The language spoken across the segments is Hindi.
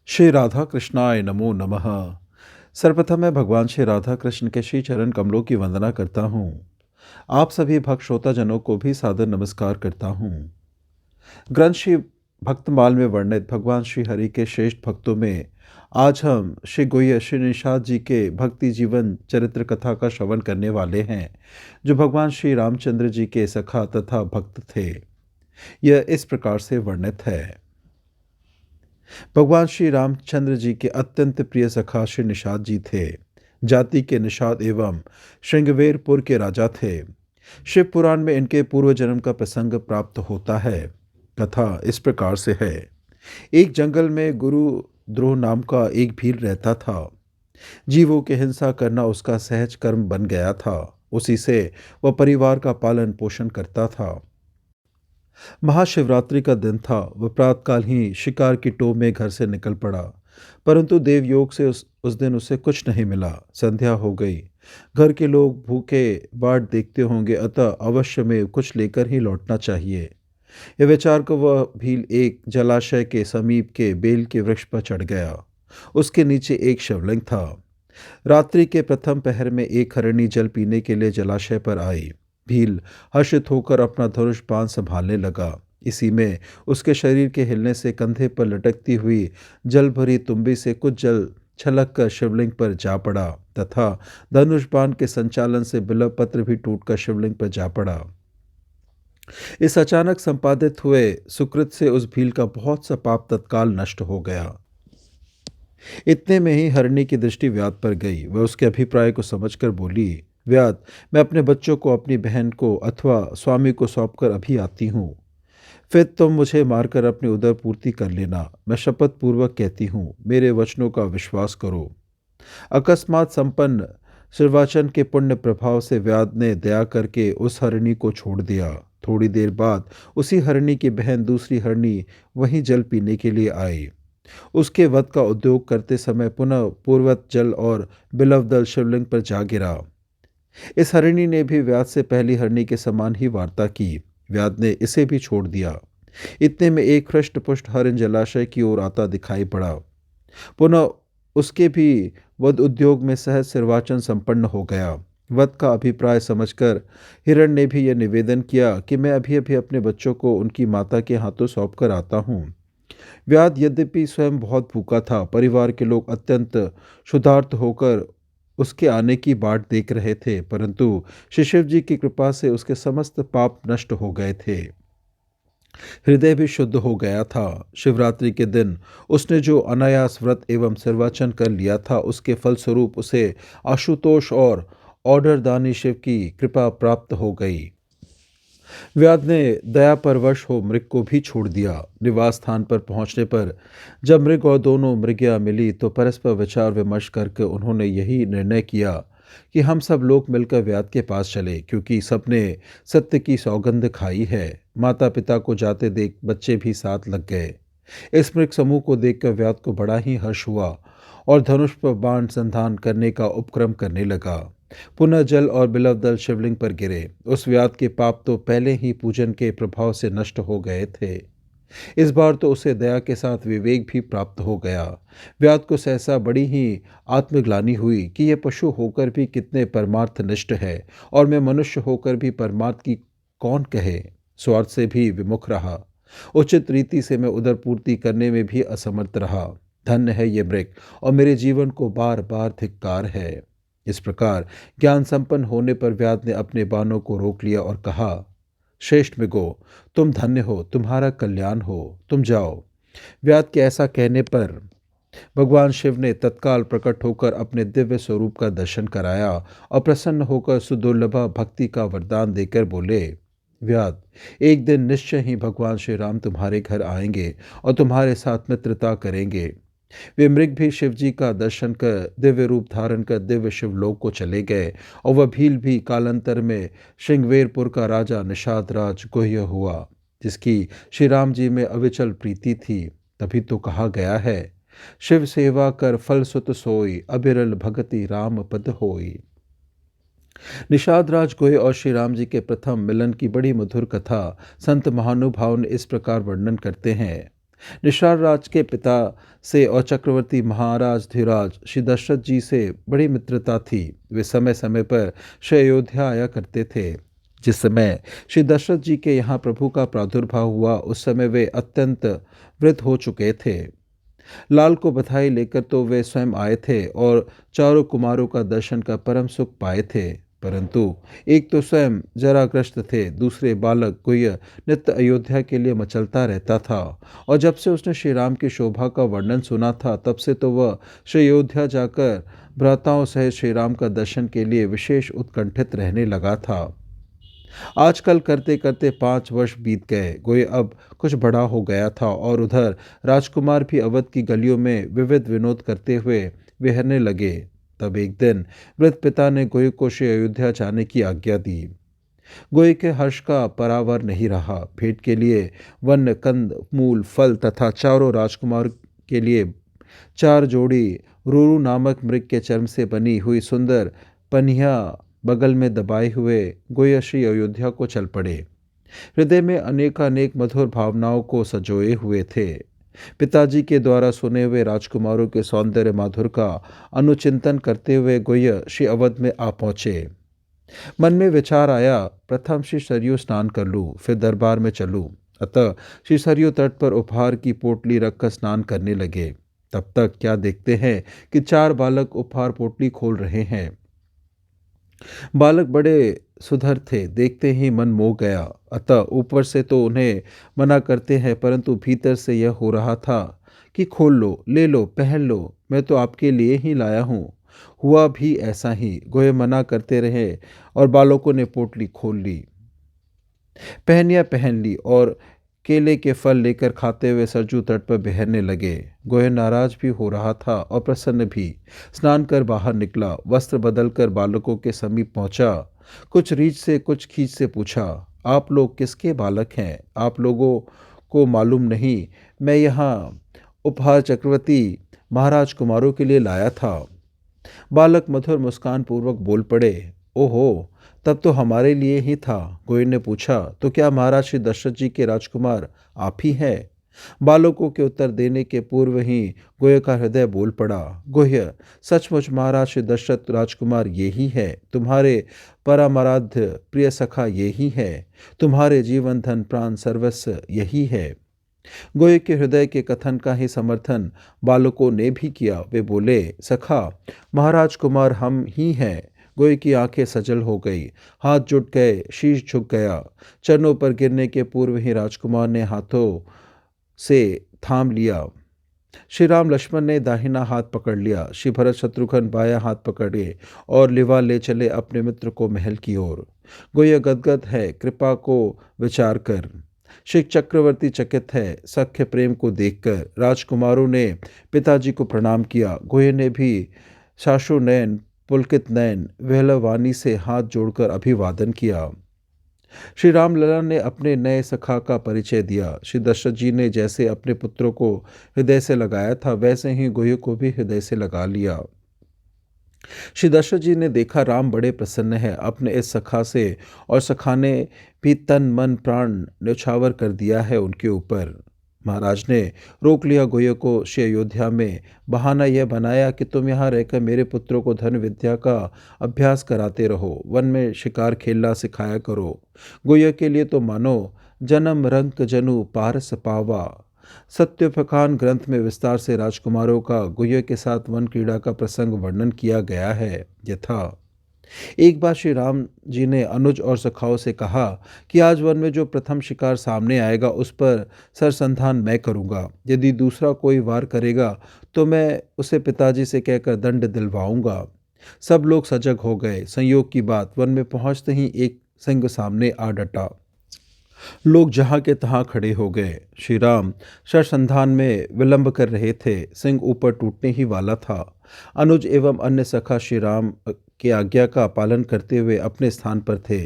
श्री राधा कृष्णाय नमो नमः। सर्वप्रथम मैं भगवान श्री राधा कृष्ण के श्री चरण कमलों की वंदना करता हूँ। आप सभी भक्त श्रोताजनों को भी सादर नमस्कार करता हूँ। ग्रंथ श्री भक्तमाल में वर्णित भगवान श्री हरि के श्रेष्ठ भक्तों में आज हम श्री गुह्य श्री निषाद जी के भक्ति जीवन चरित्र कथा का श्रवण करने वाले हैं, जो भगवान श्री रामचंद्र जी के सखा तथा भक्त थे। यह इस प्रकार से वर्णित है। भगवान श्री रामचंद्र जी के अत्यंत प्रिय सखा श्री निषाद जी थे। जाति के निषाद एवं श्रृंगवेरपुर के राजा थे। शिव पुराण में इनके पूर्व जन्म का प्रसंग प्राप्त होता है। कथा इस प्रकार से है। एक जंगल में गुरु द्रोह नाम का एक भील रहता था। जीवों की हिंसा करना उसका सहज कर्म बन गया था। उसी से वह परिवार का पालन पोषण करता था। महाशिवरात्रि का दिन था। वह प्रातःकाल ही शिकार की टोह में घर से निकल पड़ा, परंतु देवयोग से उस दिन उसे कुछ नहीं मिला। संध्या हो गई। घर के लोग भूखे बाट देखते होंगे, अतः अवश्य में कुछ लेकर ही लौटना चाहिए। यह विचार को वह भील एक जलाशय के समीप के बेल के वृक्ष पर चढ़ गया। उसके नीचे एक शिवलिंग था। रात्रि के प्रथम पहर में एक हरिणी जल पीने के लिए जलाशय पर आई। भील हर्षित होकर अपना धनुष बाण संभालने लगा। इसी में उसके शरीर के हिलने से कंधे पर लटकती हुई जल भरी तुम्बी से कुछ जल छलक कर शिवलिंग पर जा पड़ा तथा धनुष बाण के संचालन से बिल्व पत्र भी टूटकर शिवलिंग पर जा पड़ा। इस अचानक संपादित हुए सुकृत से उस भील का बहुत सा पाप तत्काल नष्ट हो गया। इतने में ही हरिणी की दृष्टि व्याध पर गई। वह उसके अभिप्राय को समझकर बोली, व्याध, मैं अपने बच्चों को अपनी बहन को अथवा स्वामी को सौंपकर अभी आती हूँ। फिर तुम मुझे मारकर अपनी उदर पूर्ति कर लेना। मैं शपथ पूर्वक कहती हूँ, मेरे वचनों का विश्वास करो। अकस्मात संपन्न श्रीवाचन के पुण्य प्रभाव से व्याध ने दया करके उस हरिणी को छोड़ दिया। थोड़ी देर बाद उसी हरिणी की बहन दूसरी हरिणी वहीं जल पीने के लिए आई। उसके वध का उद्योग करते समय पुनः पूर्वत जल और बिलव दल शिवलिंग पर जा गिरा। इस हरिणी ने भी व्याध से पहली हरिणी के समान ही वार्ता की। व्याध ने इसे भी छोड़ दिया। इतने में एक हृष्ट पुष्ट हरिण जलाशय की ओर आता दिखाई पड़ा। पुनः उसके भी वध उद्योग में सहज निर्वाचन संपन्न हो गया। वध का अभिप्राय समझकर हिरण ने भी यह निवेदन किया कि मैं अभी अभी अपने बच्चों को उनकी माता के हाथों सौंप कर आता हूँ। व्याध यद्यपि स्वयं बहुत भूखा था, परिवार के लोग अत्यंत क्षुधार्त होकर उसके आने की बाट देख रहे थे, परंतु श्री शिव जी की कृपा से उसके समस्त पाप नष्ट हो गए थे। हृदय भी शुद्ध हो गया था। शिवरात्रि के दिन उसने जो अनायास व्रत एवं निर्वाचन कर लिया था, उसके फलस्वरूप उसे आशुतोष और ऑर्डरदानी शिव की कृपा प्राप्त हो गई। व्याध ने दया परवश हो मृग को भी छोड़ दिया। निवास स्थान पर पहुंचने पर जब मृग और दोनों मृगियां मिली तो परस्पर विचार विमर्श करके उन्होंने यही निर्णय किया कि हम सब लोग मिलकर व्याध के पास चले, क्योंकि सबने सत्य की सौगंध खाई है। माता पिता को जाते देख बच्चे भी साथ लग गए। इस मृग समूह को देखकर व्याध को बड़ा ही हर्ष हुआ और धनुष पर बाण संधान करने का उपक्रम करने लगा। पुनः जल और बिलव दल शिवलिंग पर गिरे। उस व्याध के पाप तो पहले ही पूजन के प्रभाव से नष्ट हो गए थे। इस बार तो उसे दया के साथ विवेक भी प्राप्त हो गया। व्याध को सहसा बड़ी ही आत्मग्लानि हुई कि यह पशु होकर भी कितने परमार्थनिष्ठ है, और मैं मनुष्य होकर भी परमार्थ की कौन कहे। स्वार्थ से भी विमुख रहा। उचित रीति से मैं उदर पूर्ति करने में भी असमर्थ रहा। धन्य है ये मृग, और मेरे जीवन को बार बार धिक्कार है। इस प्रकार ज्ञान संपन्न होने पर व्याध ने अपने बाणों को रोक लिया और कहा, श्रेष्ठ मृगो, तुम धन्य हो, तुम्हारा कल्याण हो, तुम जाओ। व्याध के ऐसा कहने पर भगवान शिव ने तत्काल प्रकट होकर अपने दिव्य स्वरूप का दर्शन कराया और प्रसन्न होकर सुदुर्लभा भक्ति का वरदान देकर बोले, व्याध, एक दिन निश्चय ही भगवान श्री राम तुम्हारे घर आएंगे और तुम्हारे साथ मित्रता करेंगे। वे मृग भी शिव जी का दर्शन कर दिव्य रूप धारण कर दिव्य शिवलोक को चले गए, और वह भील भी कालांतर में श्रृंगवेरपुर का राजा निषाद राज गुह्य हुआ, जिसकी श्री राम जी में अविचल प्रीति थी। तभी तो कहा गया है, शिव सेवा कर फल सुत सोई, अबिरल भगति राम पद होई। निषाद राज गुह्य और श्री राम जी के प्रथम मिलन की बड़ी मधुर कथा संत महानुभाव ने इस प्रकार वर्णन करते हैं। निषाद राज के पिता से और चक्रवर्ती महाराज धीराज श्री दशरथ जी से बड़ी मित्रता थी। वे समय समय पर श्री अयोध्या आया करते थे। जिस समय श्री दशरथ जी के यहाँ प्रभु का प्रादुर्भाव हुआ उस समय वे अत्यंत वृद्ध हो चुके थे। लाल को बधाई लेकर तो वे स्वयं आए थे और चारों कुमारों का दर्शन का परम सुख पाए थे, परंतु एक तो स्वयं जराग्रस्त थे, दूसरे बालक गुह्य नित्य अयोध्या के लिए मचलता रहता था। और जब से उसने श्री राम की शोभा का वर्णन सुना था तब से तो वह श्री अयोध्या जाकर भ्राताओं सहित श्री राम का दर्शन के लिए विशेष उत्कंठित रहने लगा था। आजकल करते करते 5 वर्ष बीत गए। गोये अब कुछ बड़ा हो गया था और उधर राजकुमार भी अवध की गलियों में विविध विनोद करते हुए विहरने लगे। तब एक दिन वृद्ध पिता ने गोये को श्री अयोध्या जाने की आज्ञा दी। गोये के हर्ष का परावर नहीं रहा। भेंट के लिए वन्य कंद मूल फल तथा चारों राजकुमार के लिए 4 जोड़ी रूरू नामक मृग के चर्म से बनी हुई सुंदर पनिया बगल में दबाए हुए गोया श्री अयोध्या को चल पड़े। हृदय में अनेकानेक मधुर भावनाओं को सजोए हुए थे। पिताजी के द्वारा सुने हुए राजकुमारों के सौंदर्य माधुर का अनुचिंतन करते हुए गोया श्री अवध में आ पहुंचे। मन में विचार आया, प्रथम श्री सरयू स्नान कर लूं, फिर दरबार में चलूं। अतः श्री सरयू तट पर उपहार की पोटली रखकर स्नान करने लगे। तब तक क्या देखते हैं कि 4 बालक उपहार पोटली खोल रहे हैं। बालक बड़े सुधर थे, देखते ही मन मोह गया। अतः ऊपर से तो उन्हें मना करते हैं, परंतु भीतर से यह हो रहा था कि खोल लो, ले लो, पहन लो, मैं तो आपके लिए ही लाया हूँ। हुआ भी ऐसा ही। गोये मना करते रहे और बालकों ने पोटली खोल ली, पहन ली और केले के फल लेकर खाते हुए सरजू तट पर बहरने लगे। गोया नाराज भी हो रहा था और प्रसन्न भी। स्नान कर बाहर निकला, वस्त्र बदलकर बालकों के समीप पहुंचा। कुछ रीछ से कुछ खींच से पूछा, आप लोग किसके बालक हैं? आप लोगों को मालूम नहीं मैं यहाँ उपहार चक्रवर्ती महाराज कुमारों के लिए लाया था। बालक मधुर मुस्कान पूर्वक बोल पड़े, ओहो, तब तो हमारे लिए ही था। गोयल ने पूछा, तो क्या महाराज श्री दशरथ जी के राजकुमार आप ही हैं? बालकों के उत्तर देने के पूर्व ही गोय का हृदय बोल पड़ा, गोह्य, सचमुच महाराज श्री दशरथ राजकुमार ये ही है। तुम्हारे परमाराध्य प्रिय सखा ये ही है। तुम्हारे जीवन धन प्राण सर्वस्व यही है। गोये के हृदय के कथन का ही समर्थन बालकों ने भी किया। वे बोले, सखा, महाराज कुमार हम ही हैं। गोये की आंखें सजल हो गई, हाथ जुट गए, शीश झुक गया। चरणों पर गिरने के पूर्व ही राजकुमार ने हाथों से थाम लिया। श्री राम लक्ष्मण ने दाहिना हाथ पकड़ लिया, श्री भरत शत्रुघ्न बाया हाथ पकड़े और लिवा ले चले अपने मित्र को महल की ओर। गोया गदगद है कृपा को विचार कर, श्री चक्रवर्ती चकित है सख्य प्रेम को देखकर। राजकुमारों ने पिताजी को प्रणाम किया। गोये ने भी साशु नयन पुलकित नयन वेहलवानी से हाथ जोड़कर अभिवादन किया। श्री राम लला ने अपने नए सखा का परिचय दिया। श्री दशरथ जी ने जैसे अपने पुत्रों को हृदय से लगाया था वैसे ही गोये को भी हृदय से लगा लिया। श्री दशरथ जी ने देखा राम बड़े प्रसन्न है अपने इस सखा से और सखा ने भी तन मन प्राण न्यौछावर कर दिया है उनके ऊपर। महाराज ने रोक लिया गोये को श्री अयोध्या में। बहाना यह बनाया कि तुम यहाँ रहकर मेरे पुत्रों को धन विद्या का अभ्यास कराते रहो, वन में शिकार खेलना सिखाया करो। गोये के लिए तो मानो जन्म रंक जनु पारस पावा। सत्योपखान ग्रंथ में विस्तार से राजकुमारों का गुह्य के साथ वन क्रीड़ा का प्रसंग वर्णन किया गया है। यथा एक बार श्री राम जी ने अनुज और सखाओं से कहा कि आज वन में जो प्रथम शिकार सामने आएगा उस पर सरसंधान मैं करूंगा। यदि दूसरा कोई वार करेगा तो मैं उसे पिताजी से कहकर दंड दिलवाऊंगा। सब लोग सजग हो गए। संयोग की बात, वन में पहुंचते ही एक सिंह सामने आ डटा। लोग जहाँ के तहाँ खड़े हो गए। श्री राम सरसंधान में विलंब कर रहे थे। सिंह ऊपर टूटने ही वाला था। अनुज एवं अन्य सखा श्री राम की आज्ञा का पालन करते हुए अपने स्थान पर थे।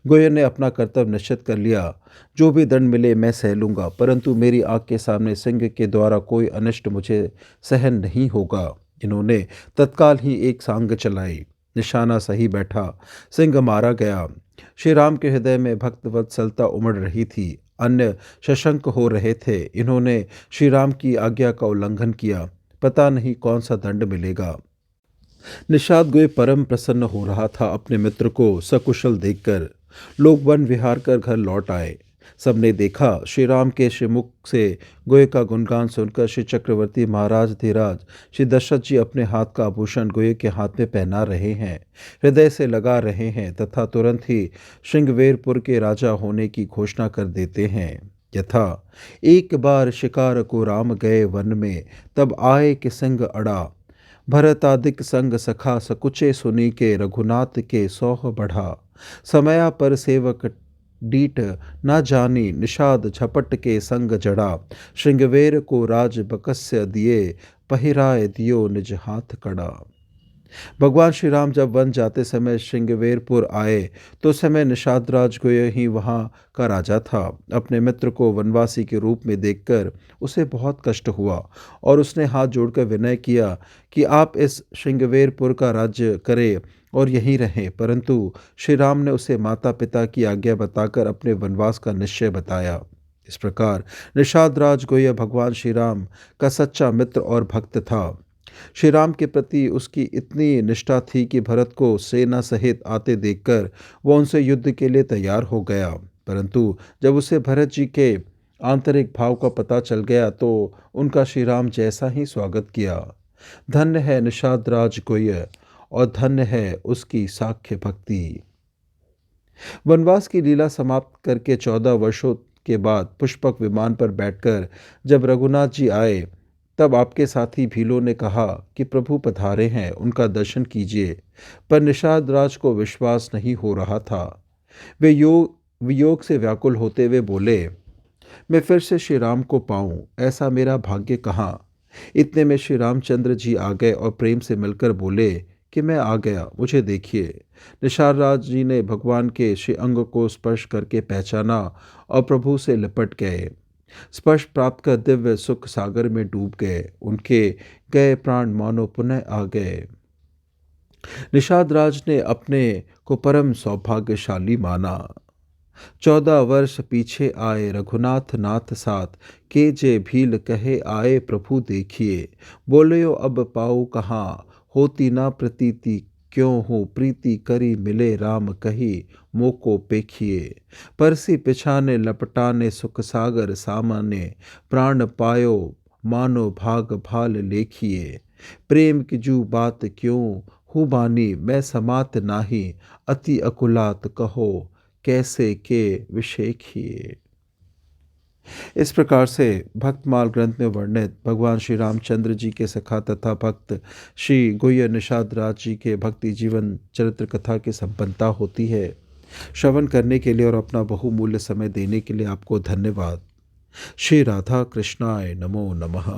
गोयर ने अपना कर्तव्य निश्चित कर लिया, जो भी दंड मिले मैं सह लूँगा, परंतु मेरी आँख के सामने सिंह के द्वारा कोई अनिष्ट मुझे सहन नहीं होगा। इन्होंने तत्काल ही एक सांग चलाई। निशाना सही बैठा, सिंह मारा गया। श्री राम के हृदय में भक्त वत्सलता उमड़ रही थी। अन्य सशंक हो रहे थे। इन्होंने श्री राम की आज्ञा का उल्लंघन किया, पता नहीं कौन सा दंड मिलेगा। निषाद गोये परम प्रसन्न हो रहा था अपने मित्र को सकुशल देखकर। लोग वन विहार कर घर लौट आए। सबने देखा श्री राम के श्रीमुख से गोये का गुणगान सुनकर श्री चक्रवर्ती महाराज धीराज श्री दशरथ जी अपने हाथ का आभूषण गोये के हाथ में पहना रहे हैं, हृदय से लगा रहे हैं तथा तुरंत ही श्रृंगवेरपुर के राजा होने की घोषणा कर देते हैं। यथा एक बार शिकार को राम गए वन में, तब आए कि संग अड़ा। भरतादिक संग सखा सकुचे सुनी के, रघुनाथ के सौह बढ़ा। समया पर सेवक डीठ न जानी, निषाद झपट के संग जड़ा। श्रृंगवेर को राज बकस्य दिए, पहिराए दियो निज हाथ कड़ा। भगवान श्री राम जब वन जाते समय श्रृंगवेरपुर आए तो समय निषाद राज गोये ही वहाँ का राजा था। अपने मित्र को वनवासी के रूप में देखकर उसे बहुत कष्ट हुआ और उसने हाथ जोड़कर विनय किया कि आप इस श्रृंगवेरपुर का राज्य करें और यहीं रहें। परंतु श्री राम ने उसे माता पिता की आज्ञा बताकर अपने वनवास का निश्चय बताया। इस प्रकार निषाद राज गोया भगवान श्री राम का सच्चा मित्र और भक्त था। श्री राम के प्रति उसकी इतनी निष्ठा थी कि भरत को सेना सहित आते देखकर वह उनसे युद्ध के लिए तैयार हो गया। परंतु जब उसे भरत जी के आंतरिक भाव का पता चल गया तो उनका श्री राम जैसा ही स्वागत किया। धन्य है निषाद राज गोय और धन्य है उसकी साख्य भक्ति। वनवास की लीला समाप्त करके 14 वर्षों के बाद पुष्पक विमान पर बैठकर जब रघुनाथ जी आए तब आपके साथी भीलों ने कहा कि प्रभु पधारे हैं, उनका दर्शन कीजिए। पर निषाद राज को विश्वास नहीं हो रहा था। वे वियोग से व्याकुल होते हुए बोले, मैं फिर से श्री राम को पाऊं, ऐसा मेरा भाग्य कहाँ। इतने में श्री रामचंद्र जी आ गए और प्रेम से मिलकर बोले कि मैं आ गया, मुझे देखिए। निषाद राज जी ने भगवान के श्री अंग को स्पर्श करके पहचाना और प्रभु से लिपट गए। स्पर्श प्राप्त कर दिव्य सुख सागर में डूब गए। उनके गए प्राण मानो पुनः आ गए। निषाद राज ने अपने को परम सौभाग्यशाली माना। 14 वर्ष पीछे आए रघुनाथ नाथ साथ, के जे भील कहे आए प्रभु देखिए। बोलियो अब पाओ कहाँ, होती ना प्रतीति क्यों हो, प्रीति करी मिले राम कही, मोको पेखिए। परसी पिछाने लपटाने सुख सागर सामाने, प्राण पायो मानो भाग भाल लेखिए। प्रेम की जू बात क्यों हूँ बानी, मैं समात नाही, अति अकुलात कहो, कैसे के विषेखिए। इस प्रकार से भक्तमाल ग्रंथ में वर्णित भगवान श्री रामचंद्र जी के सखा तथा भक्त श्री गुह्य निषाद राज जी के भक्ति जीवन चरित्र कथा की संपन्नता होती है। श्रवण करने के लिए और अपना बहुमूल्य समय देने के लिए आपको धन्यवाद। श्री राधा कृष्णाय नमो नमः।